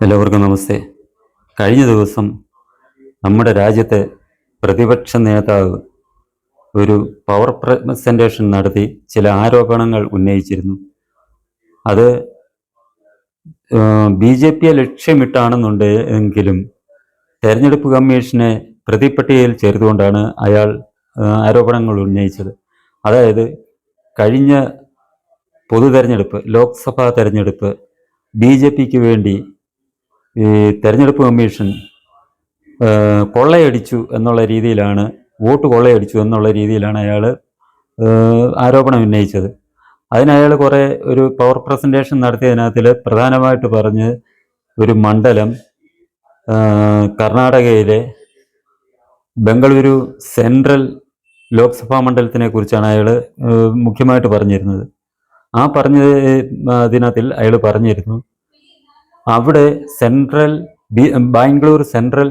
എല്ലാവർക്കും നമസ്തേ. കഴിഞ്ഞ ദിവസം നമ്മുടെ രാജ്യത്തെ പ്രതിപക്ഷ നേതാവ് ഒരു പവർ പ്രസന്റേഷൻ നടത്തി ചില ആരോപണങ്ങൾ ഉന്നയിച്ചിരുന്നു. അത് BJP-യെ ലക്ഷ്യമിട്ടാണെന്നുണ്ട് എങ്കിലും തെരഞ്ഞെടുപ്പ് കമ്മീഷനെ പ്രതിപട്ടികയിൽ ചേർത്തുകൊണ്ടാണ് അയാൾ ആരോപണങ്ങൾ ഉന്നയിച്ചത്. അതായത് കഴിഞ്ഞ പൊതു തെരഞ്ഞെടുപ്പ്, ലോക്സഭാ തെരഞ്ഞെടുപ്പ് BJP-ക്ക് വേണ്ടി ഈ തെരഞ്ഞെടുപ്പ് കമ്മീഷൻ കൊള്ളയടിച്ചു എന്നുള്ള രീതിയിലാണ്, വോട്ട് കൊള്ളയടിച്ചു എന്നുള്ള രീതിയിലാണ് അയാൾ ആരോപണം ഉന്നയിച്ചത്. അതിനയാൾ കുറേ ഒരു പവർ പ്രസൻറ്റേഷൻ നടത്തിയതിനകത്തിൽ പ്രധാനമായിട്ട് പറഞ്ഞ് ഒരു മണ്ഡലം കർണാടകയിലെ ബംഗളൂരു സെൻട്രൽ ലോക്സഭാ മണ്ഡലത്തിനെ കുറിച്ചാണ് അയാൾ മുഖ്യമായിട്ട് പറഞ്ഞിരുന്നത്. ആ അതിനകത്തിൽ അയാൾ പറഞ്ഞിരുന്നു, അവിടെ ബാംഗ്ലൂർ സെൻട്രൽ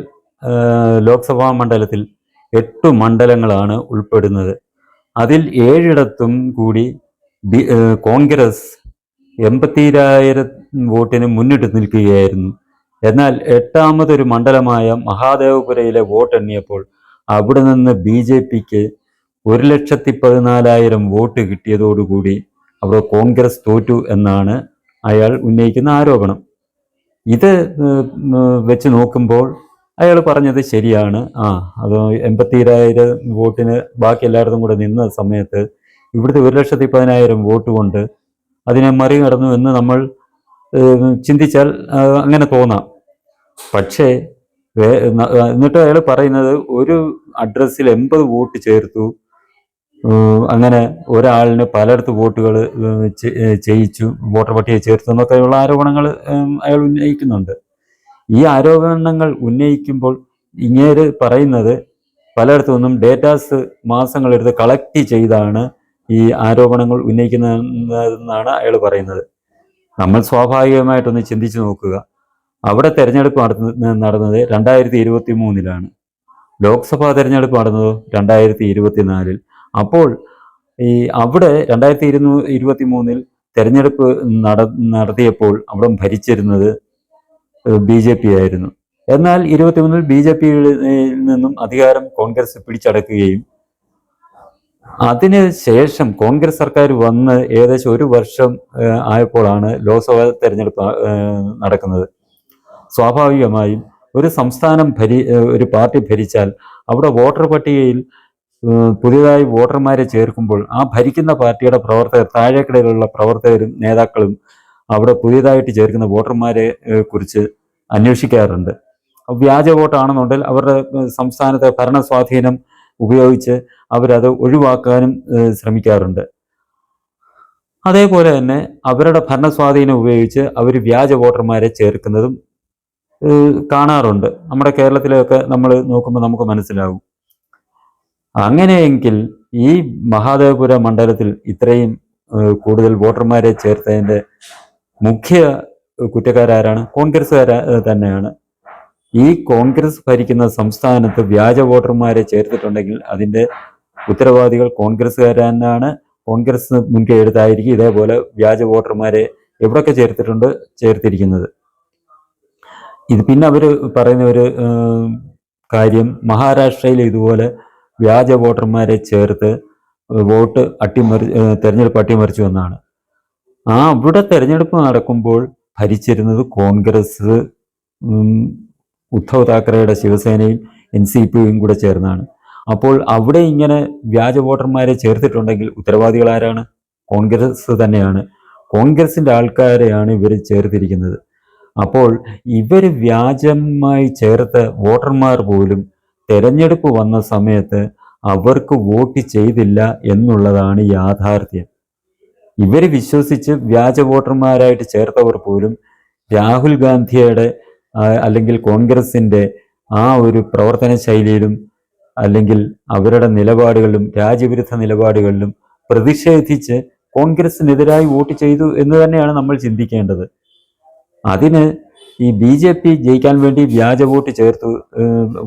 ലോക്സഭാ മണ്ഡലത്തിൽ 8 മണ്ഡലങ്ങളാണ് ഉൾപ്പെടുന്നത്. അതിൽ 7ഇടത്തും കൂടി കോൺഗ്രസ് 82,000 വോട്ടിന് മുന്നിട്ട് നിൽക്കുകയായിരുന്നു. എന്നാൽ 8ാമതൊരു മണ്ഡലമായ മഹാദേവപുരയിലെ വോട്ട് എണ്ണിയപ്പോൾ അവിടെ നിന്ന് BJP-ക്ക് 1,14,000 വോട്ട് കിട്ടിയതോടുകൂടി അവിടെ കോൺഗ്രസ് തോറ്റു എന്നാണ് അയാൾ ഉന്നയിക്കുന്ന ആരോപണം. ഇത് വെച്ച് നോക്കുമ്പോൾ അയാൾ പറഞ്ഞത് ശരിയാണ്. അത് 82,000 വോട്ടിന് ബാക്കി എല്ലായിടത്തും കൂടെ നിന്ന സമയത്ത് ഇവിടുത്തെ 1,10,000 വോട്ട് കൊണ്ട് അതിനെ മറികടന്നു എന്ന് നമ്മൾ ചിന്തിച്ചാൽ അങ്ങനെ തോന്നാം. പക്ഷേ എന്നിട്ട് അയാൾ പറയുന്നത് ഒരു അഡ്രസ്സിൽ 80 വോട്ട് ചേർത്തു, അങ്ങനെ ഒരാളിന് പലയിടത്ത് വോട്ടുകൾ ചെയ്യിച്ചു, വോട്ടർ പട്ടികയിൽ ചേർത്തു എന്നൊക്കെയുള്ള ആരോപണങ്ങൾ അയാൾ ഉന്നയിക്കുന്നുണ്ട്. ഈ ആരോപണങ്ങൾ ഉന്നയിക്കുമ്പോൾ ഇങ്ങേര് പറയുന്നത് പലയിടത്തു നിന്നും ഡേറ്റാസ് മാസങ്ങളെടുത്ത് കളക്ട് ചെയ്താണ് ഈ ആരോപണങ്ങൾ ഉന്നയിക്കുന്നതെന്നാണ് അയാൾ പറയുന്നത്. നമ്മൾ സ്വാഭാവികമായിട്ടൊന്ന് ചിന്തിച്ചു നോക്കുക. അവിടെ തെരഞ്ഞെടുപ്പ് നടന്നത് 2023-ലാണ്. ലോക്സഭാ തെരഞ്ഞെടുപ്പ് നടന്നത് 2024-ൽ. അപ്പോൾ അവിടെ 2023-ൽ തെരഞ്ഞെടുപ്പ് നടത്തിയപ്പോൾ അവിടെ ഭരിച്ചിരുന്നത് BJP ആയിരുന്നു. എന്നാൽ 23-ൽ BJP-യിൽ നിന്നും അധികാരം കോൺഗ്രസ് പിടിച്ചടക്കുകയും അതിന് ശേഷം കോൺഗ്രസ് സർക്കാർ വന്ന് ഏകദേശം 1 വർഷം ആയപ്പോഴാണ് ലോക്സഭാ തെരഞ്ഞെടുപ്പ് നടക്കുന്നത്. സ്വാഭാവികമായും ഒരു സംസ്ഥാനം ഒരു പാർട്ടി ഭരിച്ചാൽ അവിടെ വോട്ടർ പട്ടികയിൽ പുതിയതായി വോട്ടർമാരെ ചേർക്കുമ്പോൾ ആ ഭരിക്കുന്ന പാർട്ടിയുടെ പ്രവർത്തകർ, താഴേക്കിടയിലുള്ള പ്രവർത്തകരും നേതാക്കളും അവിടെ പുതിയതായിട്ട് ചേർക്കുന്ന വോട്ടർമാരെ കുറിച്ച് അന്വേഷിക്കാറുണ്ട്. വ്യാജ വോട്ടാണെന്നുണ്ടെങ്കിൽ അവരുടെ സംസ്ഥാനത്തെ ഭരണ സ്വാധീനം ഉപയോഗിച്ച് അവരത് ഒഴിവാക്കാനും ശ്രമിക്കാറുണ്ട്. അതേപോലെ തന്നെ അവരുടെ ഭരണ സ്വാധീനം ഉപയോഗിച്ച് അവർ വ്യാജ വോട്ടർമാരെ ചേർക്കുന്നതും കാണാറുണ്ട്. നമ്മുടെ കേരളത്തിലൊക്കെ നമ്മൾ നോക്കുമ്പോൾ നമുക്ക് മനസ്സിലാവും. അങ്ങനെയെങ്കിൽ ഈ മഹാദേവപുര മണ്ഡലത്തിൽ ഇത്രയും കൂടുതൽ വോട്ടർമാരെ ചേർത്തതിൻ്റെ മുഖ്യ കുറ്റക്കാരാരാണ്? കോൺഗ്രസ്സുകാർ തന്നെയാണ്. ഈ കോൺഗ്രസ് ഭരിക്കുന്ന സംസ്ഥാനത്ത് വ്യാജ വോട്ടർമാരെ ചേർത്തിട്ടുണ്ടെങ്കിൽ അതിൻ്റെ ഉത്തരവാദികൾ കോൺഗ്രസ്സുകാർ തന്നെയാണ്. കോൺഗ്രസ് മുൻകൈ എടുത്തായിരിക്കും ഇതേപോലെ വ്യാജ വോട്ടർമാരെ എവിടെയൊക്കെ ചേർത്തിരിക്കുന്നത്. ഇത് പിന്നെ അവർ പറയുന്ന ഒരു കാര്യം, മഹാരാഷ്ട്രയിൽ ഇതുപോലെ വ്യാജ വോട്ടർമാരെ ചേർത്ത് വോട്ട് തെരഞ്ഞെടുപ്പ് അട്ടിമറിച്ചു എന്നാണ്. അവിടെ തെരഞ്ഞെടുപ്പ് നടക്കുമ്പോൾ ഭരിച്ചിരുന്നത് കോൺഗ്രസ്, ഉദ്ധവ് താക്കറെയുടെ ശിവസേനയും NCPയും കൂടെ ചേർന്നാണ്. അപ്പോൾ അവിടെ ഇങ്ങനെ വ്യാജ വോട്ടർമാരെ ചേർത്തിട്ടുണ്ടെങ്കിൽ ഉത്തരവാദികൾ ആരാണ്? കോൺഗ്രസ് തന്നെയാണ്. കോൺഗ്രസിൻ്റെ ആൾക്കാരെയാണ് ഇവർ ചേർത്തിരിക്കുന്നത്. അപ്പോൾ ഇവർ വ്യാജമായി ചേർത്ത വോട്ടർമാർ പോലും തെരഞ്ഞെടുപ്പ് വന്ന സമയത്ത് അവർക്ക് വോട്ട് ചെയ്തില്ല എന്നുള്ളതാണ് യാഥാർത്ഥ്യം. ഇവർ വിശ്വസിച്ച് വ്യാജ വോട്ടർമാരായിട്ട് ചേർത്തവർ പോലും രാഹുൽ ഗാന്ധിയുടെ അല്ലെങ്കിൽ കോൺഗ്രസിൻ്റെ ആ ഒരു പ്രവർത്തന ശൈലിയിലും അല്ലെങ്കിൽ അവരുടെ നിലപാടുകളിലും രാജ്യവിരുദ്ധ നിലപാടുകളിലും പ്രതിഷേധിച്ച് കോൺഗ്രസിനെതിരായി വോട്ട് ചെയ്തു എന്ന് തന്നെയാണ് നമ്മൾ ചിന്തിക്കേണ്ടത്. അതിന് ഈ BJP ജയിക്കാൻ വേണ്ടി വ്യാജ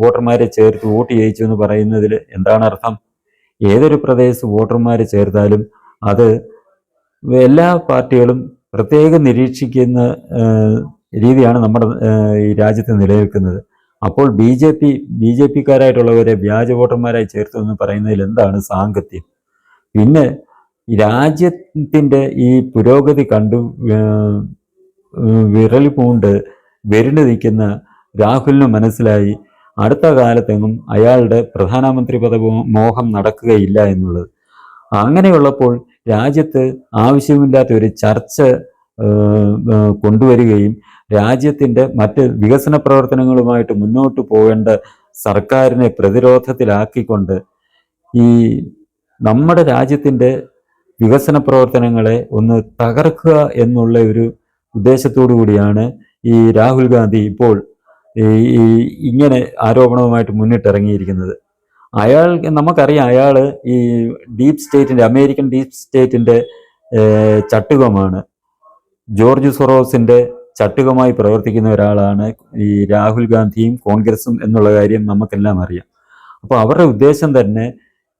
വോട്ടർമാരെ ചേർത്ത് വോട്ട് ചെയ്യിച്ചു എന്ന് പറയുന്നതിൽ എന്താണ് അർത്ഥം? ഏതൊരു പ്രദേശത്ത് വോട്ടർമാരെ ചേർത്താലും അത് എല്ലാ പാർട്ടികളും പ്രത്യേകം നിരീക്ഷിക്കുന്ന രീതിയാണ് നമ്മുടെ ഈ രാജ്യത്ത് നിലനിൽക്കുന്നത്. അപ്പോൾ ബി ജെ പിക്കാരായിട്ടുള്ളവരെ വ്യാജ വോട്ടർമാരായി ചേർത്തു എന്ന് പറയുന്നതിൽ എന്താണ് സാങ്കത്യം? പിന്നെ രാജ്യത്തിൻ്റെ ഈ പുരോഗതി കണ്ടു വിരൽ പൂണ്ട് വിരണ്ടു നിൽക്കുന്ന രാഹുലിന് മനസ്സിലായി അടുത്ത കാലത്തെങ്ങും അയാളുടെ പ്രധാനമന്ത്രി പദവി മോഹം നടക്കുകയില്ല എന്നുള്ളത്. അങ്ങനെയുള്ളപ്പോൾ രാജ്യത്ത് ആവശ്യമില്ലാത്ത ഒരു ചർച്ച കൊണ്ടുവരികയും രാജ്യത്തിൻ്റെ മറ്റ് വികസന പ്രവർത്തനങ്ങളുമായിട്ട് മുന്നോട്ട് പോകേണ്ട സർക്കാരിനെ പ്രതിരോധത്തിലാക്കിക്കൊണ്ട് ഈ നമ്മുടെ രാജ്യത്തിൻ്റെ വികസന പ്രവർത്തനങ്ങളെ ഒന്ന് തകർക്കുക എന്നുള്ള ഒരു ഉദ്ദേശത്തോടു കൂടിയാണ് ഈ രാഹുൽ ഗാന്ധി ഇപ്പോൾ ഈ ഇങ്ങനെ ആരോപണവുമായിട്ട് മുന്നിട്ടിറങ്ങിയിരിക്കുന്നത്. നമുക്കറിയാം അയാൾ ഈ അമേരിക്കൻ ഡീപ് സ്റ്റേറ്റിൻ്റെ ചട്ടുകമാണ്. ജോർജ് സൊറോസിൻ്റെ ചട്ടുകമായി പ്രവർത്തിക്കുന്ന ഒരാളാണ് ഈ രാഹുൽ ഗാന്ധിയും കോൺഗ്രസും എന്നുള്ള കാര്യം നമുക്കെല്ലാം അറിയാം. അപ്പോൾ അവരുടെ ഉദ്ദേശം തന്നെ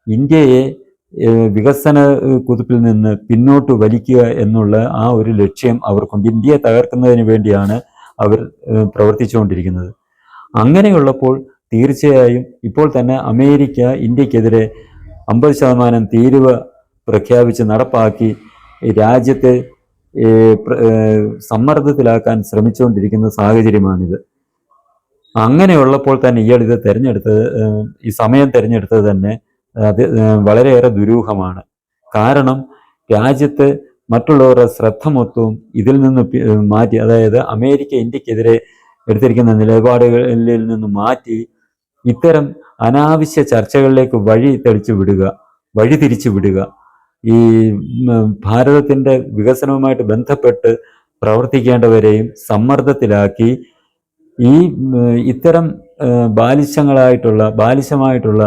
ഇന്ത്യയെ വികസന കുതിപ്പിൽ നിന്ന് പിന്നോട്ട് വലിക്കുക എന്നുള്ള ആ ഒരു ലക്ഷ്യം അവർക്കുണ്ട്. ഇന്ത്യയെ തകർക്കുന്നതിന് വേണ്ടിയാണ് അവർ പ്രവർത്തിച്ചുകൊണ്ടിരിക്കുന്നത്. അങ്ങനെയുള്ളപ്പോൾ തീർച്ചയായും ഇപ്പോൾ തന്നെ അമേരിക്ക ഇന്ത്യക്കെതിരെ 50% തീരുവ പ്രഖ്യാപിച്ച് നടപ്പാക്കി രാജ്യത്തെ സമ്മർദ്ദത്തിലാക്കാൻ ശ്രമിച്ചുകൊണ്ടിരിക്കുന്ന സാഹചര്യമാണിത്. അങ്ങനെയുള്ളപ്പോൾ തന്നെ ഇയാൾ ഇത് ഈ സമയം തിരഞ്ഞെടുത്തത് തന്നെ അത് വളരെയേറെ ദുരൂഹമാണ്. കാരണം രാജ്യത്ത് മറ്റുള്ളവരുടെ ശ്രദ്ധ മൊത്തവും ഇതിൽ നിന്ന് മാറ്റി, അതായത് അമേരിക്ക ഇന്ത്യക്കെതിരെ എടുത്തിരിക്കുന്ന നിലപാടുകളിൽ നിന്ന് മാറ്റി ഇത്തരം അനാവശ്യ ചർച്ചകളിലേക്ക് വഴി തിരിച്ചു വിടുക, ഈ ഭാരതത്തിൻ്റെ വികസനവുമായിട്ട് ബന്ധപ്പെട്ട് പ്രവർത്തിക്കേണ്ടവരെയും സമ്മർദ്ദത്തിലാക്കി ഈ ഇത്തരം ബാലിശമായിട്ടുള്ള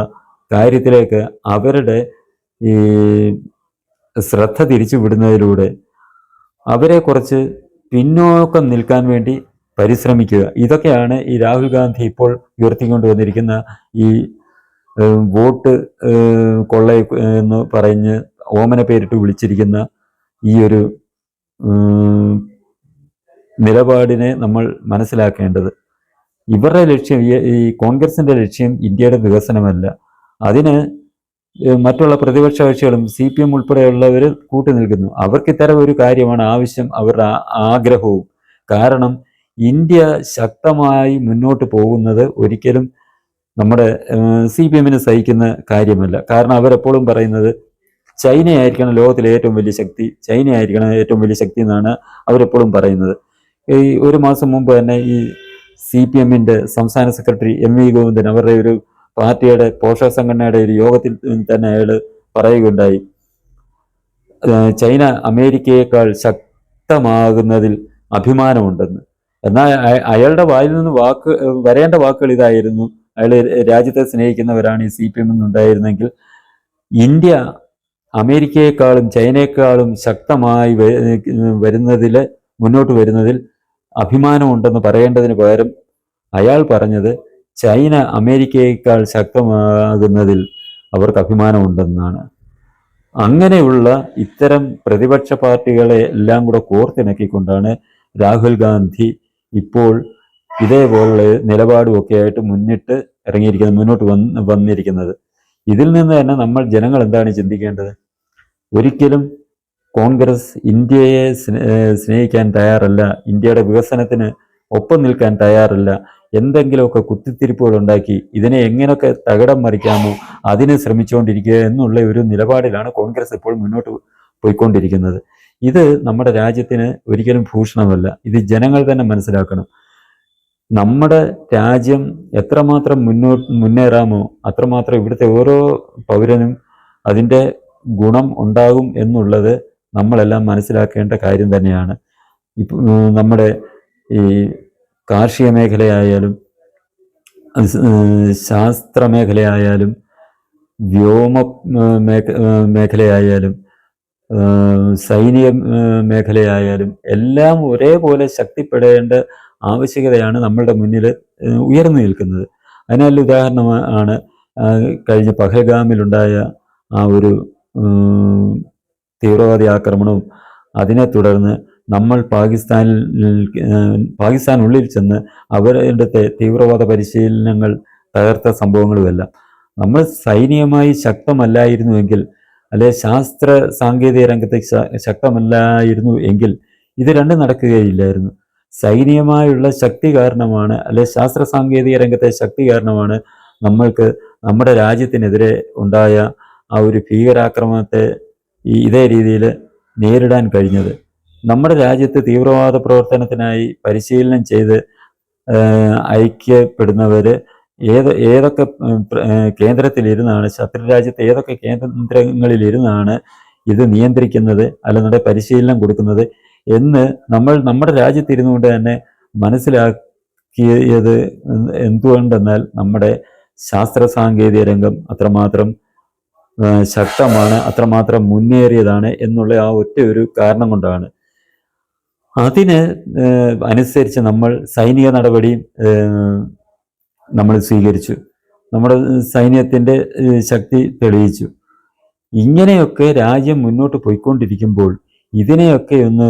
കാര്യത്തിലേക്ക് അവരുടെ ഈ ശ്രദ്ധ തിരിച്ചു വിടുന്നതിലൂടെ അവരെ കുറച്ച് പിന്നോക്കം നിൽക്കാൻ വേണ്ടി പരിശ്രമിക്കുക. ഇതൊക്കെയാണ് ഈ രാഹുൽ ഗാന്ധി ഇപ്പോൾ ഉയർത്തിക്കൊണ്ടുവന്നിരിക്കുന്ന ഈ വോട്ട് കൊള്ള എന്ന് പറഞ്ഞ് ഓമന പേരിട്ട് വിളിച്ചിരിക്കുന്ന ഈ ഒരു നിലപാടിനെ നമ്മൾ മനസ്സിലാക്കേണ്ടത്. ഇവരുടെ ലക്ഷ്യം, ഈ കോൺഗ്രസിൻ്റെ ലക്ഷ്യം ഇന്ത്യയുടെ വികസനമല്ല. അതിന് മറ്റുള്ള പ്രതിപക്ഷ കക്ഷികളും CPM ഉൾപ്പെടെയുള്ളവർ കൂട്ടുനിൽക്കുന്നു. അവർക്ക് ഇത്തരം ഒരു കാര്യമാണ് ആവശ്യം, അവരുടെ ആഗ്രഹവും. കാരണം ഇന്ത്യ ശക്തമായി മുന്നോട്ട് പോകുന്നത് ഒരിക്കലും നമ്മുടെ CPMന് സഹിക്കുന്ന കാര്യമല്ല. കാരണം അവരെപ്പോഴും പറയുന്നത് ചൈനയായിരിക്കണം ലോകത്തിലെ ഏറ്റവും വലിയ ശക്തി എന്നാണ് അവരെപ്പോഴും പറയുന്നത്. ഈ ഒരു മാസം മുമ്പ് തന്നെ ഈ CPMന്റെ സംസ്ഥാന സെക്രട്ടറി MV ഗോവിന്ദൻ അവരുടെ ഒരു പാർട്ടിയുടെ പോഷക സംഘടനയുടെ ഒരു യോഗത്തിൽ തന്നെ അയാൾ പറയുകയുണ്ടായി, ചൈന അമേരിക്കയേക്കാൾ ശക്തമാകുന്നതിൽ അഭിമാനമുണ്ടെന്ന്. എന്നാൽ അയാളുടെ വായിൽ നിന്ന് വരേണ്ട വാക്കുകൾ ഇതായിരുന്നു. അയാൾ രാജ്യത്തെ സ്നേഹിക്കുന്നവരാണ് ഈ CPM എന്നുണ്ടായിരുന്നെങ്കിൽ ഇന്ത്യ അമേരിക്കയെക്കാളും ചൈനയെക്കാളും ശക്തമായി മുന്നോട്ട് വരുന്നതിൽ അഭിമാനമുണ്ടെന്ന് പറയേണ്ടതിന് പകരം അയാൾ പറഞ്ഞത് ചൈന അമേരിക്കയേക്കാൾ ശക്തമാകുന്നതിൽ അവർക്ക് അഭിമാനമുണ്ടെന്നാണ്. അങ്ങനെയുള്ള ഇത്തരം പ്രതിപക്ഷ പാർട്ടികളെ എല്ലാം കൂടെ കോർത്തിണക്കിക്കൊണ്ടാണ് രാഹുൽ ഗാന്ധി ഇപ്പോൾ ഇതേപോലുള്ള നിലപാടുമൊക്കെ ആയിട്ട് മുന്നോട്ട് വന്നിരിക്കുന്നത്. ഇതിൽ നിന്ന് തന്നെ നമ്മൾ ജനങ്ങൾ എന്താണ് ചിന്തിക്കേണ്ടത്? ഒരിക്കലും കോൺഗ്രസ് ഇന്ത്യയെ സ്നേഹിക്കാൻ തയ്യാറല്ല, ഇന്ത്യയുടെ വികസനത്തിന് ഒപ്പം നിൽക്കാൻ തയ്യാറല്ല. എന്തെങ്കിലുമൊക്കെ കുത്തിത്തിരിപ്പുകൾ ഉണ്ടാക്കി ഇതിനെ എങ്ങനെയൊക്കെ തകിടം മറിക്കാമോ അതിന് ശ്രമിച്ചുകൊണ്ടിരിക്കുക എന്നുള്ള ഒരു നിലപാടിലാണ് കോൺഗ്രസ് ഇപ്പോൾ മുന്നോട്ട് പോയിക്കൊണ്ടിരിക്കുന്നത്. ഇത് നമ്മുടെ രാജ്യത്തിന് ഒരിക്കലും ഭൂഷണമല്ല. ഇത് ജനങ്ങൾ തന്നെ മനസ്സിലാക്കണം. നമ്മുടെ രാജ്യം എത്രമാത്രം മുന്നേറാമോ അത്രമാത്രം ഇവിടുത്തെ ഓരോ പൗരനും അതിൻ്റെ ഗുണം ഉണ്ടാകും എന്നുള്ളത് നമ്മളെല്ലാം മനസ്സിലാക്കേണ്ട കാര്യം തന്നെയാണ്. നമ്മുടെ ഈ കാർഷിക മേഖലയായാലും ശാസ്ത്ര മേഖലയായാലും വ്യോമ മേഖലയായാലും സൈനിക മേഖലയായാലും എല്ലാം ഒരേപോലെ ശക്തിപ്പെടേണ്ട ആവശ്യകതയാണ് നമ്മളുടെ മുന്നിൽ ഉയർന്നു നിൽക്കുന്നത്. അതിനുള്ള ഉദാഹരണമാണ് കഴിഞ്ഞ പഹൽഗാമിലുണ്ടായ ആ ഒരു തീവ്രവാദി ആക്രമണവും അതിനെ തുടർന്ന് നമ്മൾ പാകിസ്ഥാനുള്ളിൽ ചെന്ന് അവരുടെ തീവ്രവാദ പരിശീലനങ്ങൾ തകർത്ത സംഭവങ്ങളുമെല്ലാം. നമ്മൾ സൈനികമായി ശക്തമല്ലായിരുന്നുവെങ്കിൽ, അല്ലെ ശാസ്ത്ര സാങ്കേതിക രംഗത്ത് ശക്തമല്ലായിരുന്നു എങ്കിൽ ഇത് രണ്ടും നടക്കുകയില്ലായിരുന്നു. സൈനികമായുള്ള ശക്തി കാരണമാണ്, അല്ലെ ശാസ്ത്ര സാങ്കേതിക രംഗത്തെ ശക്തി കാരണമാണ് നമ്മൾക്ക് നമ്മുടെ രാജ്യത്തിനെതിരെ ഉണ്ടായ ആ ഒരു ഭീകരാക്രമണത്തെ ഇതേ രീതിയിൽ നേരിടാൻ കഴിഞ്ഞത്. നമ്മുടെ രാജ്യത്ത് തീവ്രവാദ പ്രവർത്തനത്തിനായി പരിശീലനം ചെയ്ത് ഐക്യപ്പെടുന്നവർ ഏതൊക്കെ കേന്ദ്രത്തിലിരുന്നാണ്, ശത്രു രാജ്യത്ത് ഏതൊക്കെ കേന്ദ്രങ്ങളിലിരുന്നാണ് ഇത് നിയന്ത്രിക്കുന്നത്, അല്ലെന്നുണ്ടെ പരിശീലനം കൊടുക്കുന്നത് എന്ന് നമ്മൾ നമ്മുടെ രാജ്യത്തിരുന്നു കൊണ്ട് തന്നെ മനസ്സിലാക്കിയത് എന്തുകൊണ്ടെന്നാൽ നമ്മുടെ ശാസ്ത്ര സാങ്കേതിക രംഗം അത്രമാത്രം ശക്തമാണ്, അത്രമാത്രം മുന്നേറിയതാണ് എന്നുള്ള ആ ഒറ്റ ഒരു കാരണം കൊണ്ടാണ്. അതിന് അനുസരിച്ച് നമ്മൾ സൈനിക നടപടിയും നമ്മൾ സ്വീകരിച്ചു, നമ്മുടെ സൈന്യത്തിൻ്റെ ശക്തി തെളിയിച്ചു. ഇങ്ങനെയൊക്കെ രാജ്യം മുന്നോട്ട് പോയിക്കൊണ്ടിരിക്കുമ്പോൾ ഇതിനെയൊക്കെ ഒന്ന്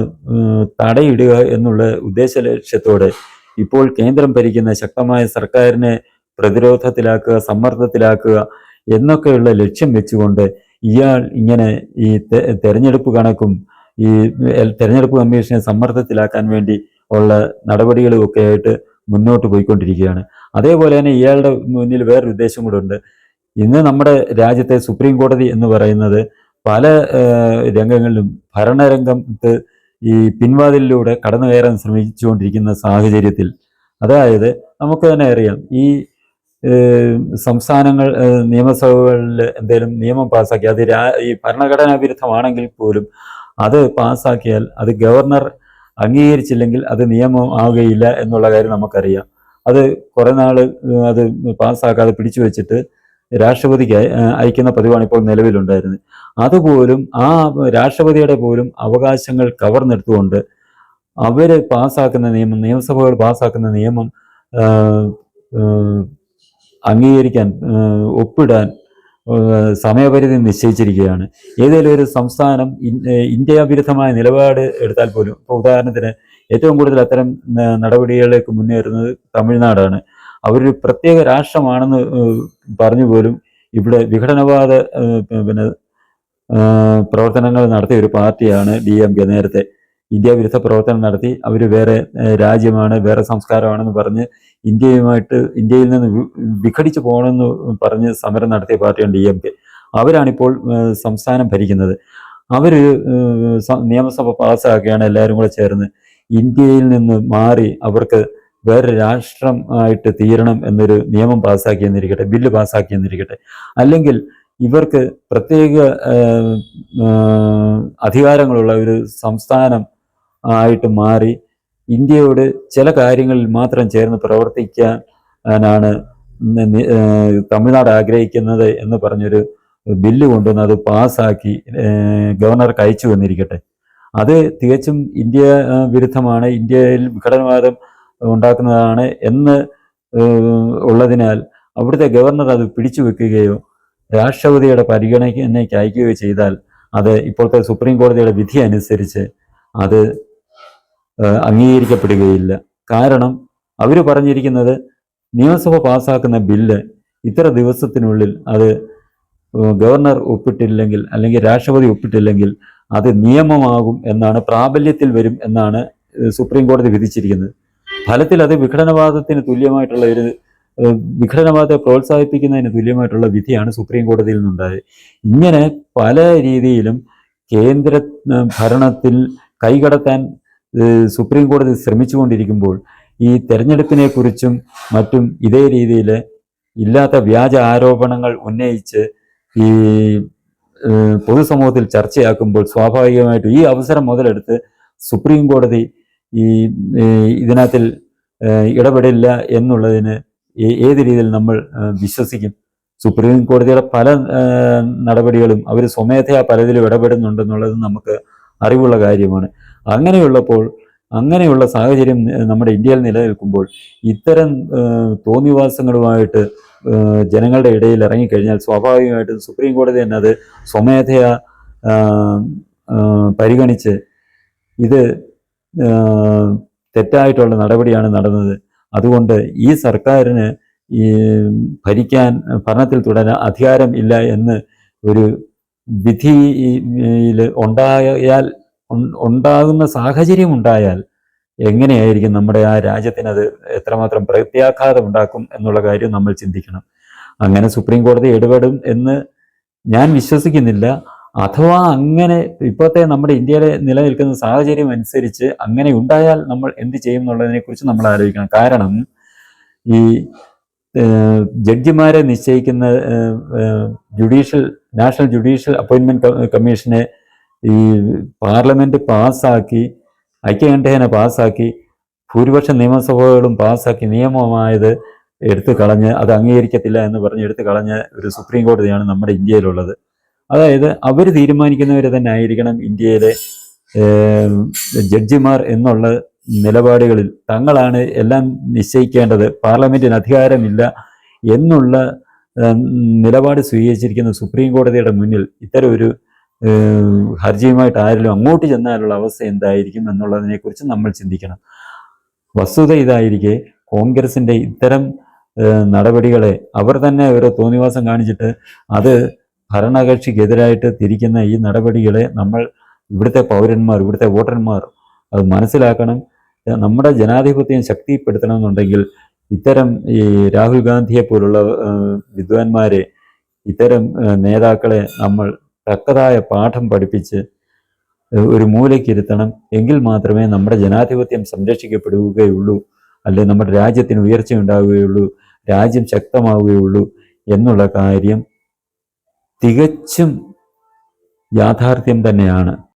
തടയിടുക എന്നുള്ള ഉദ്ദേശ ലക്ഷ്യത്തോടെ ഇപ്പോൾ കേന്ദ്രം ഭരിക്കുന്ന ശക്തമായ സർക്കാരിനെ പ്രതിരോധത്തിലാക്കുക, സമ്മർദ്ദത്തിലാക്കുക എന്നൊക്കെയുള്ള ലക്ഷ്യം വെച്ചുകൊണ്ട് ഇയാൾ ഇങ്ങനെ ഈ തെരഞ്ഞെടുപ്പ് കണക്കും ഈ തെരഞ്ഞെടുപ്പ് കമ്മീഷനെ സമ്മർദ്ദത്തിലാക്കാൻ വേണ്ടി ഉള്ള നടപടികളും ഒക്കെ ആയിട്ട് മുന്നോട്ട് പോയിക്കൊണ്ടിരിക്കുകയാണ്. അതേപോലെ തന്നെ ഇയാളുടെ മുന്നിൽ വേറൊരു ഉദ്ദേശം കൂടെ ഉണ്ട്. ഇന്ന് നമ്മുടെ രാജ്യത്തെ സുപ്രീം കോടതി എന്ന് പറയുന്നത് പല രംഗങ്ങളിലും ഭരണരംഗത്ത് ഈ പിൻവാതിലിലൂടെ കടന്നു കയറാൻ ശ്രമിച്ചുകൊണ്ടിരിക്കുന്ന സാഹചര്യത്തിൽ, അതായത് നമുക്ക് തന്നെ അറിയാം, ഈ സംസ്ഥാനങ്ങൾ നിയമസഭകളിൽ എന്തെങ്കിലും നിയമം പാസ്സാക്കി അത് ഈ ഭരണഘടനാ വിരുദ്ധമാണെങ്കിൽ പോലും അത് പാസ്സാക്കിയാൽ അത് ഗവർണർ അംഗീകരിച്ചില്ലെങ്കിൽ അത് നിയമം ആവുകയില്ല എന്നുള്ള കാര്യം നമുക്കറിയാം. അത് കുറേ നാൾ അത് പാസ്സാക്കാതെ പിടിച്ചു വെച്ചിട്ട് രാഷ്ട്രപതിക്ക് അയക്കുന്ന പതിവാണ് ഇപ്പോൾ നിലവിലുണ്ടായിരുന്നത്. അതുപോലും ആ രാഷ്ട്രപതിയുടെ പോലും അവകാശങ്ങൾ കവർന്നെടുത്തുകൊണ്ട് അവർ പാസ്സാക്കുന്ന നിയമം, നിയമസഭകൾ പാസ്സാക്കുന്ന നിയമം അംഗീകരിക്കാൻ, ഒപ്പിടാൻ സമയപരിധി നിശ്ചയിച്ചിരിക്കുകയാണ്. ഏതെങ്കിലും ഒരു സംസ്ഥാനം ഇന്ത്യ വിരുദ്ധമായ നിലപാട് എടുത്താൽ പോലും, ഇപ്പോൾ ഉദാഹരണത്തിന് ഏറ്റവും കൂടുതൽ അത്തരം നടപടികളിലേക്ക് മുന്നേറുന്നത് തമിഴ്നാടാണ്. അവരൊരു പ്രത്യേക രാഷ്ട്രമാണെന്ന് പറഞ്ഞു പോലും ഇവിടെ വിഘടനവാദ പ്രവർത്തനങ്ങൾ നടത്തിയ ഒരു പാർട്ടിയാണ് DMK. നേരത്തെ ഇന്ത്യ വിരുദ്ധ പ്രവർത്തനം നടത്തി അവർ വേറെ രാജ്യമാണ്, വേറെ സംസ്കാരമാണെന്ന് പറഞ്ഞ് ഇന്ത്യയിൽ നിന്ന് വിഘടിച്ചു പോകണമെന്ന് പറഞ്ഞ് സമരം നടത്തിയ പാർട്ടിയാണ് DMK. അവരാണിപ്പോൾ സംസ്ഥാനം ഭരിക്കുന്നത്. അവർ നിയമസഭ പാസ്സാക്കുകയാണ് എല്ലാവരും കൂടെ ചേർന്ന്. ഇന്ത്യയിൽ നിന്ന് മാറി അവർക്ക് വേറെ രാഷ്ട്രം ആയിട്ട് തീരണം എന്നൊരു നിയമം പാസ്സാക്കിയെന്നിരിക്കട്ടെ, ബില്ല് പാസ്സാക്കിയെന്നിരിക്കട്ടെ, അല്ലെങ്കിൽ ഇവർക്ക് പ്രത്യേക അധികാരങ്ങളുള്ള ഒരു സംസ്ഥാനം ആയിട്ട് മാറി ഇന്ത്യയോട് ചില കാര്യങ്ങളിൽ മാത്രം ചേർന്ന് പ്രവർത്തിക്കാനാണ് തമിഴ്നാട് ആഗ്രഹിക്കുന്നത് എന്ന് പറഞ്ഞൊരു ബില്ല് കൊണ്ടുവന്ന് അത് പാസ്സാക്കി ഗവർണർക്ക് അയച്ചു വന്നിരിക്കട്ടെ. അത് തികച്ചും ഇന്ത്യ വിരുദ്ധമാണ്, ഇന്ത്യയിൽ വിഘടനവാദം ഉണ്ടാക്കുന്നതാണ് എന്ന് ഉള്ളതിനാൽ അവിടുത്തെ ഗവർണർ അത് പിടിച്ചു വെക്കുകയോ രാഷ്ട്രപതിയുടെ പരിഗണനയ്ക്ക് അയക്കുകയോ ചെയ്താൽ അത് ഇപ്പോഴത്തെ സുപ്രീം കോടതിയുടെ വിധി അനുസരിച്ച് അത് അംഗീകരിക്കപ്പെടുകയില്ല. കാരണം അവർ പറഞ്ഞിരിക്കുന്നത് നിയമസഭ പാസ്സാക്കുന്ന ബില്ല് ഇത്ര ദിവസത്തിനുള്ളിൽ അത് ഗവർണർ ഒപ്പിട്ടില്ലെങ്കിൽ അല്ലെങ്കിൽ രാഷ്ട്രപതി ഒപ്പിട്ടില്ലെങ്കിൽ അത് നിയമമാകും എന്നാണ്, പ്രാബല്യത്തിൽ വരും എന്നാണ് സുപ്രീം കോടതി വിധിച്ചിരിക്കുന്നത്. ഫലത്തിൽ അത് വിഘടനവാദത്തിന് തുല്യമായിട്ടുള്ള ഒരു വിഘടനവാദത്തെ പ്രോത്സാഹിപ്പിക്കുന്നതിന് തുല്യമായിട്ടുള്ള വിധിയാണ് സുപ്രീം കോടതിയിൽ നിന്നുണ്ടായത്. ഇങ്ങനെ പല രീതിയിലും കേന്ദ്ര ഭരണത്തിൽ കൈകടത്താൻ സുപ്രീം കോടതി ശ്രമിച്ചുകൊണ്ടിരിക്കുമ്പോൾ ഈ തെരഞ്ഞെടുപ്പിനെ കുറിച്ചും മറ്റും ഇതേ രീതിയിൽ ഇല്ലാത്ത വ്യാജ ആരോപണങ്ങൾ ഉന്നയിച്ച് ഈ പൊതുസമൂഹത്തിൽ ചർച്ചയാക്കുമ്പോൾ സ്വാഭാവികമായിട്ടും ഈ അവസരം മുതലെടുത്ത് സുപ്രീം കോടതി ഇതിനകത്തിൽ ഇടപെടില്ല എന്നുള്ളതിന് ഏത് രീതിയിൽ നമ്മൾ വിശ്വസിക്കും? സുപ്രീം കോടതിയുടെ പല നടപടികളും അവർ സ്വമേധയാ പലതിലും ഇടപെടുന്നുണ്ടെന്നുള്ളത് നമുക്ക് അറിവുള്ള കാര്യമാണ്. അങ്ങനെയുള്ള സാഹചര്യം നമ്മുടെ ഇന്ത്യയിൽ നിലനിൽക്കുമ്പോൾ ഇത്തരം തോന്നിവാസങ്ങളുമായിട്ട് ജനങ്ങളുടെ ഇടയിൽ ഇറങ്ങിക്കഴിഞ്ഞാൽ സ്വാഭാവികമായിട്ടും സുപ്രീം കോടതി തന്നെ അത് സ്വമേധയാ പരിഗണിച്ച് ഇത് തെറ്റായിട്ടുള്ള നടപടിയാണ് നടന്നത്. അതുകൊണ്ട് ഈ സർക്കാരിന് ഈ ഭരണത്തിൽ തുടരാൻ അധികാരം ഇല്ല എന്ന് ഒരു വിധിയിൽ ഉണ്ടാകുന്ന സാഹചര്യം ഉണ്ടായാൽ എങ്ങനെയായിരിക്കും നമ്മുടെ ആ രാജ്യത്തിനത് എത്രമാത്രം പ്രത്യാഘാതം ഉണ്ടാക്കും എന്നുള്ള കാര്യം നമ്മൾ ചിന്തിക്കണം. അങ്ങനെ സുപ്രീം കോടതി ഇടപെടും എന്ന് ഞാൻ വിശ്വസിക്കുന്നില്ല. അഥവാ അങ്ങനെ ഇപ്പോഴത്തെ നമ്മുടെ ഇന്ത്യയിലെ നിലനിൽക്കുന്ന സാഹചര്യം അനുസരിച്ച് അങ്ങനെ ഉണ്ടായാൽ നമ്മൾ എന്ത് ചെയ്യും എന്നുള്ളതിനെക്കുറിച്ച് നമ്മൾ ആലോചിക്കണം. കാരണം ഈ ജഡ്ജിമാരെ നിശ്ചയിക്കുന്ന നാഷണൽ ജുഡീഷ്യൽ അപ്പോയിൻമെന്റ് കമ്മീഷനെ ഈ പാർലമെന്റ് പാസ്സാക്കി, ഐക്യകണ്ഠേന പാസ്സാക്കി, ഭൂരിപക്ഷ നിയമസഭകളും പാസ്സാക്കി നിയമമായത് എടുത്തു കളഞ്ഞ് അത് അംഗീകരിക്കത്തില്ല എന്ന് പറഞ്ഞ് എടുത്തു കളഞ്ഞ ഒരു സുപ്രീം കോടതിയാണ് നമ്മുടെ ഇന്ത്യയിലുള്ളത്. അതായത് അവർ തീരുമാനിക്കുന്നവർ തന്നെ ആയിരിക്കണം ഇന്ത്യയിലെ ജഡ്ജിമാർ എന്നുള്ള നിലപാടുകളിൽ തങ്ങളാണ് എല്ലാം നിശ്ചയിക്കേണ്ടത്, പാർലമെന്റിന് അധികാരമില്ല എന്നുള്ള നിലപാട് സ്വീകരിച്ചിരിക്കുന്ന സുപ്രീം കോടതിയുടെ മുന്നിൽ ഇത്തരം ഒരു ഹർജിയുമായിട്ട് ആരെങ്കിലും അങ്ങോട്ട് ചെന്നാലുള്ള അവസ്ഥ എന്തായിരിക്കും എന്നുള്ളതിനെക്കുറിച്ച് നമ്മൾ ചിന്തിക്കണം. വസ്തുത ഇതായിരിക്കെ കോൺഗ്രസിൻ്റെ ഇത്തരം നടപടികളെ അവർ തന്നെ ഓരോ തോന്നിവാസം കാണിച്ചിട്ട് അത് ഭരണകക്ഷിക്കെതിരായിട്ട് തിരിക്കുന്ന ഈ നടപടികളെ ഇവിടുത്തെ പൗരന്മാർ, ഇവിടുത്തെ വോട്ടർമാർ അത് മനസ്സിലാക്കണം. നമ്മുടെ ജനാധിപത്യം ശക്തിപ്പെടുത്തണമെന്നുണ്ടെങ്കിൽ ഇത്തരം ഈ രാഹുൽ ഗാന്ധിയെ പോലുള്ള വിദ്വാൻമാരെ, ഇത്തരം നേതാക്കളെ നമ്മൾ തക്കതായ പാഠം പഠിപ്പിച്ച് ഒരു മൂലയ്ക്കിരുത്തണം. എങ്കിൽ മാത്രമേ നമ്മുടെ ജനാധിപത്യം സംരക്ഷിക്കപ്പെടുകയുള്ളൂ, അല്ലെങ്കിൽ നമ്മുടെ രാജ്യത്തിന് ഉയർച്ച ഉണ്ടാവുകയുള്ളൂ, രാജ്യം ശക്തമാവുകയുള്ളൂ എന്നുള്ള കാര്യം തികച്ചും യാഥാർത്ഥ്യം തന്നെയാണ്.